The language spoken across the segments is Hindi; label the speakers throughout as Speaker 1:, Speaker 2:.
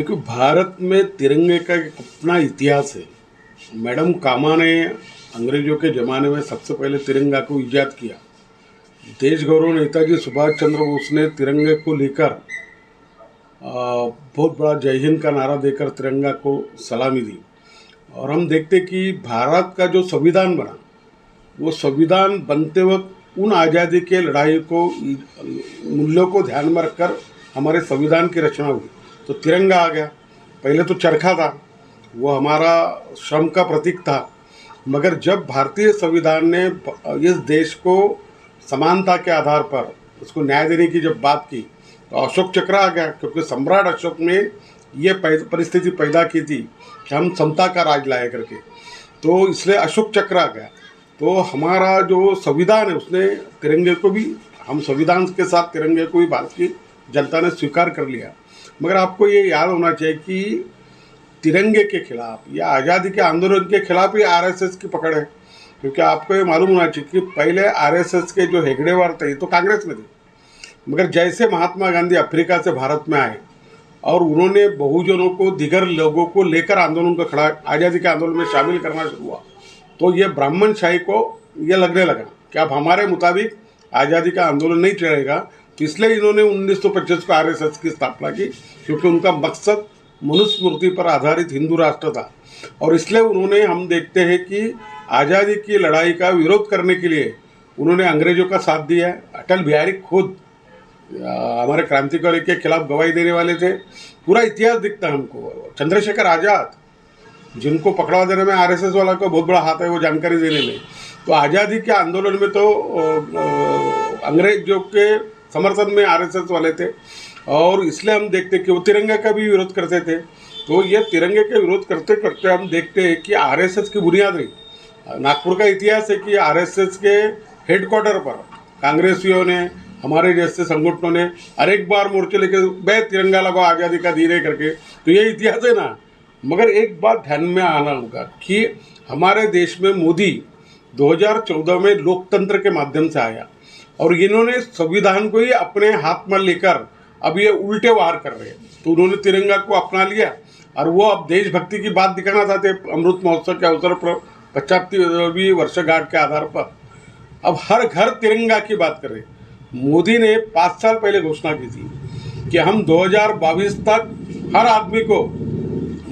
Speaker 1: क्योंकि भारत में तिरंगे का एक अपना इतिहास है। मैडम कामा ने अंग्रेजों के ज़माने में सबसे पहले तिरंगा को ईजाद किया। देश गौरव नेताजी सुभाष चंद्र बोस ने तिरंगे को लेकर बहुत बड़ा जय हिंद का नारा देकर तिरंगा को सलामी दी। और हम देखते कि भारत का जो संविधान बना, वो संविधान बनते वक्त उन आज़ादी के लड़ाई को मूल्यों को ध्यान में रखकर हमारे संविधान की रचना हुई। तो तिरंगा आ गया। पहले तो चरखा था, वो हमारा श्रम का प्रतीक था। मगर जब भारतीय संविधान ने इस देश को समानता के आधार पर उसको न्याय देने की जब बात की, तो अशोक चक्र आ गया। क्योंकि सम्राट अशोक ने ये परिस्थिति पैदा की थी कि हम समता का राज लाए करके, तो इसलिए अशोक चक्र आ गया। तो हमारा जो संविधान है उसने तिरंगे को भी, हम संविधान के साथ तिरंगे को भी भारत की जनता ने स्वीकार कर लिया। मगर आपको ये याद होना चाहिए कि तिरंगे के खिलाफ या आज़ादी के आंदोलन के खिलाफ ही आरएसएस की पकड़ है। क्योंकि आपको ये मालूम होना चाहिए कि पहले आरएसएस के जो हेगड़ेवार थे तो कांग्रेस में थे, मगर जैसे महात्मा गांधी अफ्रीका से भारत में आए और उन्होंने बहुजनों को, दिगर लोगों को लेकर आंदोलन को खड़ा, आज़ादी के आंदोलन में शामिल करना शुरू हुआ, तो ये ब्राह्मणशाही को ये लगने लगा कि अब हमारे मुताबिक आज़ादी का आंदोलन नहीं चलेगा। तो इसलिए इन्होंने 1925 को आरएसएस की स्थापना की, क्योंकि उनका मकसद मनुस्मृति पर आधारित हिंदू राष्ट्र था। और इसलिए उन्होंने, हम देखते हैं कि आज़ादी की लड़ाई का विरोध करने के लिए उन्होंने अंग्रेजों का साथ दिया है। अटल बिहारी खुद हमारे क्रांतिकारी के खिलाफ गवाही देने वाले थे। पूरा इतिहास दिखता है हमको। चंद्रशेखर आज़ाद, जिनको पकड़ा देने में आरएसएस वाला का बहुत बड़ा हाथ है, वो जानकारी देने में। तो आज़ादी के आंदोलन में तो अंग्रेजों के समर्थन में आरएसएस वाले थे। और इसलिए हम देखते कि वो तिरंगे का भी विरोध करते थे। तो ये तिरंगे के विरोध करते करते हम देखते हैं कि आरएसएस की बुनियाद रही। नागपुर का इतिहास है कि आरएसएस के हेडक्वार्टर पर कांग्रेसियों ने, हमारे जैसे संगठनों ने अनेक बार मोर्चे लेके बे तिरंगा लगाओ आज़ादी का धीरे करके। तो ये इतिहास है ना। मगर एक बात ध्यान में आना होगा कि हमारे देश में मोदी 2014 में लोकतंत्र के माध्यम से आया और इन्होंने संविधान को ही अपने हाथ में लेकर अब ये उल्टे वार कर रहे हैं। तो उन्होंने तिरंगा को अपना लिया और वो अब देशभक्ति की बात दिखाना चाहते हैं। अमृत महोत्सव के अवसर पर 75वीं वर्षगांठ के आधार पर अब हर घर तिरंगा की बात कर रहे हैं। मोदी ने 5 साल पहले घोषणा की थी कि हम 2022 तक हर आदमी को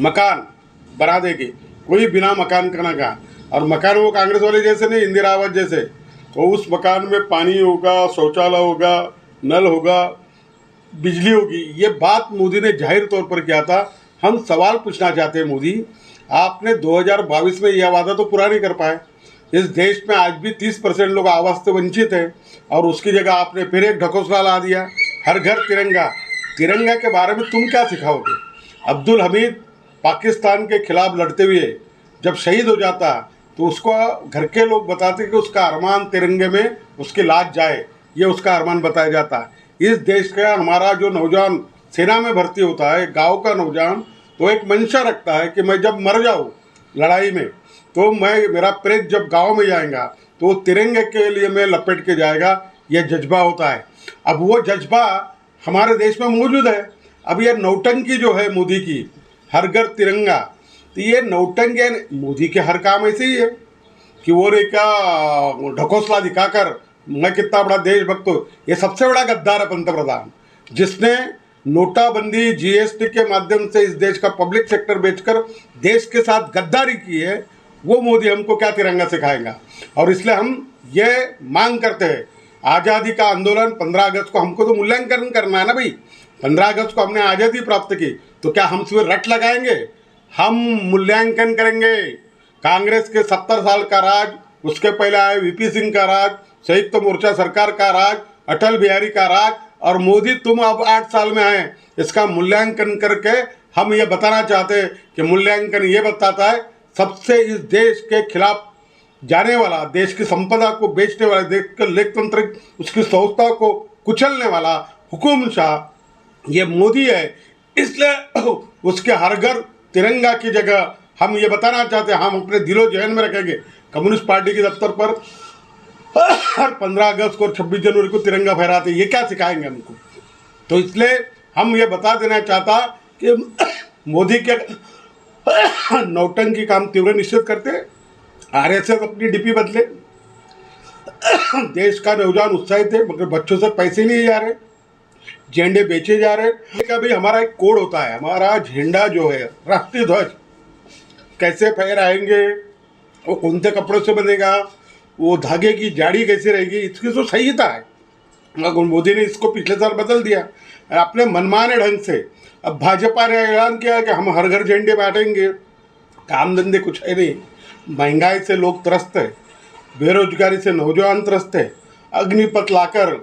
Speaker 1: मकान बना देंगे, कोई बिना मकान का ना कहा। और मकान वो कांग्रेस वाले जैसे नहीं, इंदिरा आवास जैसे। तो उस मकान में पानी होगा, शौचालय होगा, नल होगा, बिजली होगी। ये बात मोदी ने जाहिर तौर पर किया था। हम सवाल पूछना चाहते हैं, मोदी आपने 2022 में यह वादा तो पूरा नहीं कर पाए। इस देश में आज भी 30% लोग आवास से वंचित हैं और उसकी जगह आपने फिर एक ढकोसला ला दिया, हर घर तिरंगा। तिरंगा के बारे में तुम क्या सिखाओगे? अब्दुल हमीद पाकिस्तान के खिलाफ लड़ते हुए जब शहीद हो जाता तो उसको घर के लोग बताते कि उसका अरमान तिरंगे में उसकी लाश जाए, ये उसका अरमान बताया जाता है। इस देश का हमारा जो नौजवान सेना में भर्ती होता है, गांव का नौजवान, तो एक मंशा रखता है कि मैं जब मर जाऊँ लड़ाई में, तो मेरा प्रेत जब गांव में जाएगा तो तिरंगे के लिए मैं लपेट के जाएगा, यह जज्बा होता है। अब वो जज्बा हमारे देश में मौजूद है। अब ये नौटंकी जो है मोदी की, हर घर तिरंगा, तो ये नौटंकी मोदी के हर काम ऐसे ही है कि वो रे क्या ढकोसला दिखाकर मैं कितना बड़ा देशभक्त हूँ। ये सबसे बड़ा गद्दार है पंतप्रधान, जिसने नोटाबंदी, जीएसटी के माध्यम से इस देश का पब्लिक सेक्टर बेचकर देश के साथ गद्दारी की है। वो मोदी हमको क्या तिरंगा सिखाएगा? और इसलिए हम ये मांग करते हैं, आज़ादी का आंदोलन 15 अगस्त को हमको तो मूल्यांकन करना है ना भाई। 15 अगस्त को हमने आज़ादी प्राप्त की, तो क्या हम सिर्फ रट लगाएंगे? हम मूल्यांकन करेंगे। कांग्रेस के 70 साल का राज, उसके पहले आए वीपी सिंह का राज, संयुक्त मोर्चा सरकार का राज, अटल बिहारी का राज, और मोदी तुम अब 8 साल में आए। इसका मूल्यांकन करके हम ये बताना चाहते हैं कि मूल्यांकन ये बताता है सबसे इस देश के खिलाफ जाने वाला, देश की संपदा को बेचने वाला, देश के लोकतंत्र उसकी संस्था को कुचलने वाला हुकूमशाह ये मोदी है। इसलिए उसके हर घर तिरंगा की जगह हम ये बताना चाहते हैं, हम अपने दिलो जहन में रखेंगे। कम्युनिस्ट पार्टी के दफ्तर पर हर 15 अगस्त को और 26 जनवरी को तिरंगा फहराते, ये क्या सिखाएंगे हमको? तो इसलिए हम ये बता देना चाहता कि मोदी के नौटंकी काम तीव्र निषेध करते हैं। आरएसएस अपनी डीपी बदले। देश का नौजवान उत्साहित है, मगर बच्चों से पैसे नहीं जा रहे, झंडे बेचे जा रहे हैं। का भी हमारा एक कोड होता है, हमारा झंडा जो है राष्ट्रीय ध्वज कैसे फहराएंगे, वो कौन से कपड़ों से बनेगा, वो धागे की जाड़ी कैसे रहेगी, इसकी तो संहिता है। मगर मोदी ने इसको पिछले साल बदल दिया अपने मनमाने ढंग से। अब भाजपा ने ऐलान किया कि हम हर घर झंडे बांटेंगे। काम धंधे कुछ है नहीं, महंगाई से लोग त्रस्त है, बेरोजगारी से नौजवान त्रस्त है। अग्निपथ लाकर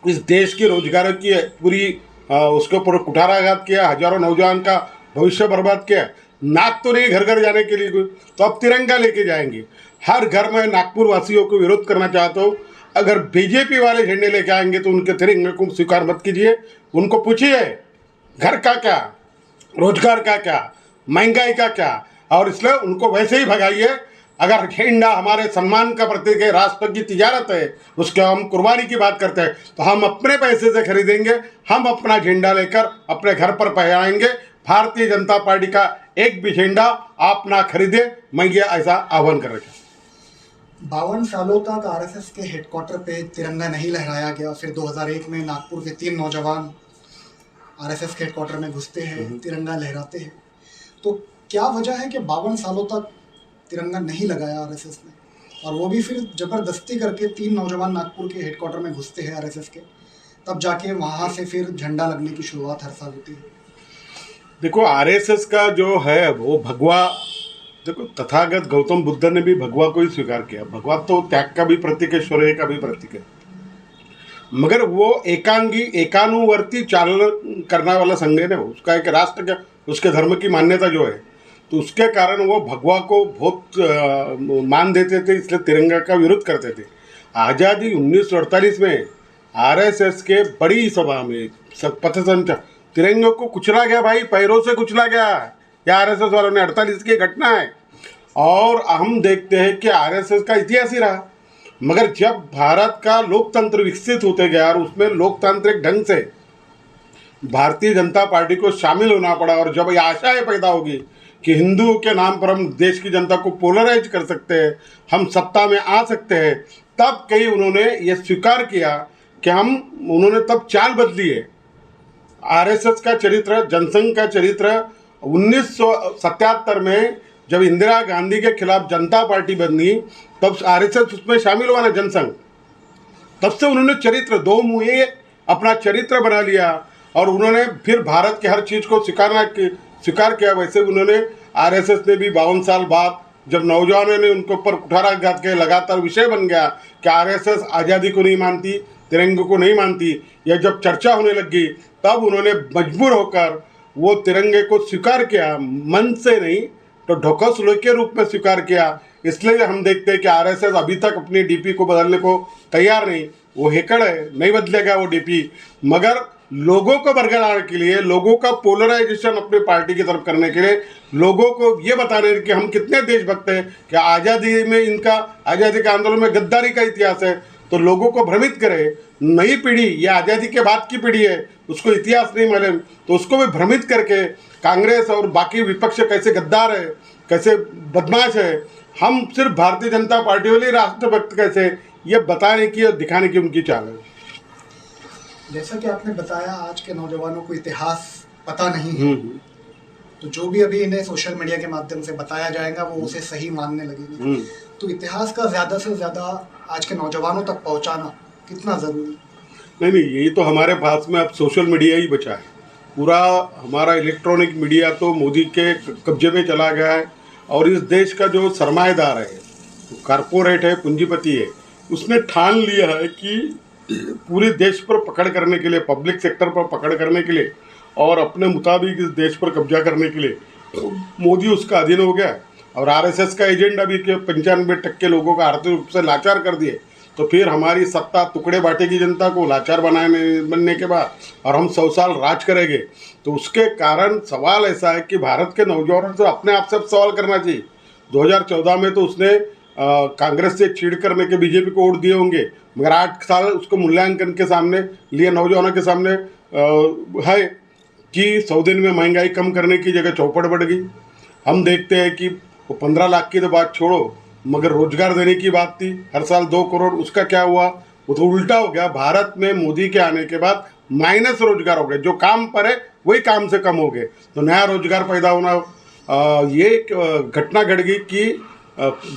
Speaker 1: इस देश की रोजगार की पूरी उसके ऊपर कुठाराघात किया, हजारों नौजवान का भविष्य बर्बाद किया। नाक तो नहीं घर घर जाने के लिए कोई, तो अब तिरंगा लेके जाएंगे हर घर में। नागपुर वासियों को विरोध करना चाहता हूँ, अगर बीजेपी वाले झंडे लेके आएंगे तो उनके तिरंगे को स्वीकार मत कीजिए। उनको पूछिए घर का क्या, रोजगार का क्या, महंगाई का क्या, और इसलिए उनको वैसे ही भगाइए। अगर झंडा हमारे सम्मान का प्रतीक है, राष्ट्र की तिजारत है, उसके हम कुर्बानी की बात करते हैं, तो हम अपने पैसे से खरीदेंगे। हम अपना झंडा लेकर अपने घर पर फहराएंगे। भारतीय जनता पार्टी का एक भी झंडा आप ना खरीदे, मैं ये ऐसा आह्वान कर रहा हूँ।
Speaker 2: 52 सालों तक आरएसएस के हेडक्वार्टर पे तिरंगा नहीं लहराया गया। फिर 2001 में नागपुर के 3 नौजवान आरएसएस के हेडक्वार्टर में घुसते हैं, तिरंगा लहराते हैं। तो क्या वजह है कि 52 सालों तक तिरंगा नहीं लगाया आरएसएस ने, और वो भी फिर ज़बरदस्ती करके 3 नौजवान नागपुर के हेडक्वार्टर में घुसते हैं आरएसएस के, तब जाके वहाँ से फिर झंडा लगने की शुरुआत हर साल होती है।
Speaker 1: देखो आरएसएस का जो है वो भगवा, देखो तथागत गौतम बुद्ध ने भी भगवा को ही स्वीकार किया। भगवा तो त्याग का भी प्रतीक है, शौर्य का भी प्रतीक है, मगर वो एकानुवर्ती चालन करने वाला संघ है ना, उसका एक राष्ट्र का, उसके धर्म की मान्यता जो है, तो उसके कारण वो भगवा को बहुत मान देते थे, इसलिए तिरंगा का विरोध करते थे। आज़ादी 1948 में आरएसएस के बड़ी सभा में पथसंचलन तिरंगे को कुचला गया भाई, पैरों से कुचला गया। यह आरएसएस वालों ने 48 की घटना है। और हम देखते हैं कि आरएसएस का इतिहास ही रहा, मगर जब भारत का लोकतंत्र विकसित होते गया और उसमें लोकतांत्रिक ढंग से भारतीय जनता पार्टी को शामिल होना पड़ा, और जब ये आशाएं पैदा होगी कि हिंदुओं के नाम पर हम देश की जनता को पोलराइज कर सकते हैं, हम सत्ता में आ सकते हैं, तब कई उन्होंने ये स्वीकार किया कि उन्होंने तब चाल बदली है। आरएसएस का चरित्र, जनसंघ का चरित्र 1977 में जब इंदिरा गांधी के खिलाफ जनता पार्टी बनी, तब आरएसएस उसमें शामिल हुआ ना, जनसंघ। तब से उन्होंने चरित्र दो मुहे अपना चरित्र बना लिया, और उन्होंने फिर भारत के हर चीज़ को स्वीकार किया। वैसे उन्होंने आरएसएस ने भी 52 साल बाद जब नौजवानों ने उनके ऊपर कुठाराघात के लगातार विषय बन गया कि आरएसएस आज़ादी को नहीं मानती, तिरंगे को नहीं मानती, यह जब चर्चा होने लगी, तब उन्होंने मजबूर होकर वो तिरंगे को स्वीकार किया, मन से नहीं तो ढोकसलोई के रूप में स्वीकार किया। इसलिए हम देखते हैं कि आरएसएस अभी तक अपनी डीपी को बदलने को तैयार नहीं। वो हेकड़ है, नहीं बदलेगा वो डीपी, मगर लोगों को बरकरार के लिए, लोगों का पोलराइजेशन अपनी पार्टी की तरफ करने के लिए, लोगों को ये बताने कि हम कितने देशभक्त हैं, कि आज़ादी में इनका, आज़ादी के आंदोलन में गद्दारी का इतिहास है, तो लोगों को भ्रमित करे। नई पीढ़ी, ये आज़ादी के बाद की पीढ़ी है, उसको इतिहास नहीं मालूम, तो उसको भी भ्रमित करके कांग्रेस और बाकी विपक्ष कैसे गद्दार है, कैसे बदमाश है, हम सिर्फ भारतीय जनता पार्टी वाले राष्ट्रभक्त कैसे, ये बताने की और दिखाने की उनकी चाल है।
Speaker 2: जैसा कि आपने बताया, आज के नौजवानों को इतिहास पता नहीं है, तो जो भी अभी इन्हें सोशल मीडिया के माध्यम से बताया जाएगा वो उसे सही मानने लगेंगे। तो इतिहास का ज़्यादा से ज़्यादा आज के नौजवानों तक पहुंचाना कितना ज़रूरी? नहीं,
Speaker 1: यही तो हमारे पास में अब सोशल मीडिया ही बचा है। पूरा हमारा इलेक्ट्रॉनिक मीडिया तो मोदी के कब्जे में चला गया है, और इस देश का जो सरमाएदार है, कारपोरेट है, पूंजीपति है, उसने ठान लिया है कि पूरे देश पर पकड़ करने के लिए, पब्लिक सेक्टर पर पकड़ करने के लिए और अपने मुताबिक इस देश पर कब्जा करने के लिए मोदी उसका अधीन हो गया है। और आरएसएस का एजेंडा भी कि 95% लोगों का आर्थिक रूप से लाचार कर दिए, तो फिर हमारी सत्ता टुकड़े बांटेगी जनता को लाचार बनने के बाद, और हम 100 साल राज करेंगे। तो उसके कारण सवाल ऐसा है कि भारत के नौजवानों से अपने आप से सवाल करना चाहिए। 2014 में तो उसने कांग्रेस से चीड़ करने के बीजेपी को वोट दिए होंगे, मगर 8 साल उसको मूल्यांकन के सामने लिए नौजवानों के सामने है। कि 100 दिन में महंगाई कम करने की जगह चौपट बढ़ गई। हम देखते हैं कि वो 15 लाख की तो बात छोड़ो, मगर रोजगार देने की बात थी हर साल 2 करोड़, उसका क्या हुआ? वो तो उल्टा हो गया। भारत में मोदी के आने के बाद माइनस रोजगार हो गए, जो काम पर है वही काम से कम हो गए। तो नया रोजगार पैदा होना, ये घटना घट गई कि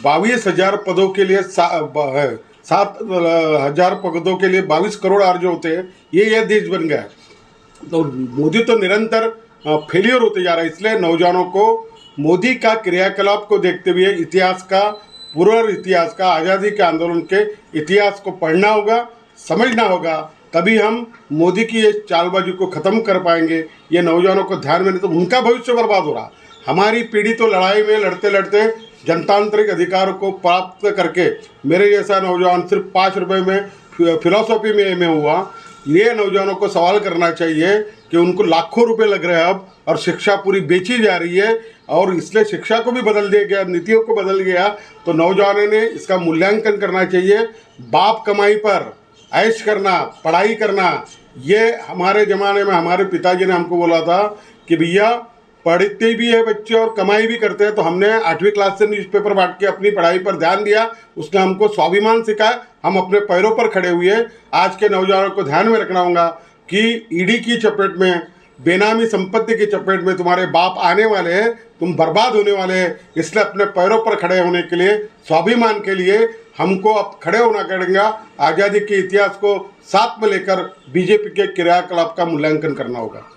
Speaker 1: 22,000 पदों के लिए 7,000 पदों के लिए 22 करोड़ जो होते हैं, ये देश बन गया है। तो मोदी तो निरंतर फेलियर होते जा रहा है। इसलिए नौजवानों को मोदी का क्रियाकलाप को देखते हुए इतिहास का, पूर्व इतिहास का, आज़ादी के आंदोलन के इतिहास को पढ़ना होगा, समझना होगा, तभी हम मोदी की ये चालबाजी को ख़त्म कर पाएंगे। ये नौजवानों को ध्यान में नहीं तो उनका भविष्य बर्बाद हो रहा। हमारी पीढ़ी तो लड़ाई में लड़ते लड़ते जनतांत्रिक अधिकार को प्राप्त करके, मेरे जैसा नौजवान सिर्फ 5 रुपये में फिलॉसफी में एमए हुआ। ये नौजवानों को सवाल करना चाहिए कि उनको लाखों रुपए लग रहे हैं अब, और शिक्षा पूरी बेची जा रही है, और इसलिए शिक्षा को भी बदल दिया गया, नीतियों को बदल गया। तो नौजवानों ने इसका मूल्यांकन करना चाहिए। बाप कमाई पर ऐश करना, पढ़ाई करना, ये हमारे ज़माने में हमारे पिताजी ने हमको बोला था कि भैया पढ़ते भी है बच्चे और कमाई भी करते हैं। तो हमने 8वीं क्लास से न्यूज़पेपर बांट के अपनी पढ़ाई पर ध्यान दिया, उसने हमको स्वाभिमान सिखाया, हम अपने पैरों पर खड़े हुए। आज के नौजवानों को ध्यान में रखना होगा कि ईडी की चपेट में, बेनामी संपत्ति की चपेट में तुम्हारे बाप आने वाले हैं, तुम बर्बाद होने वाले हैं। इसलिए अपने पैरों पर खड़े होने के लिए, स्वाभिमान के लिए हमको अब खड़े होना पड़ेगा। आज़ादी के इतिहास को साथ में लेकर बीजेपी के क्रियाकलाप का मूल्यांकन करना होगा।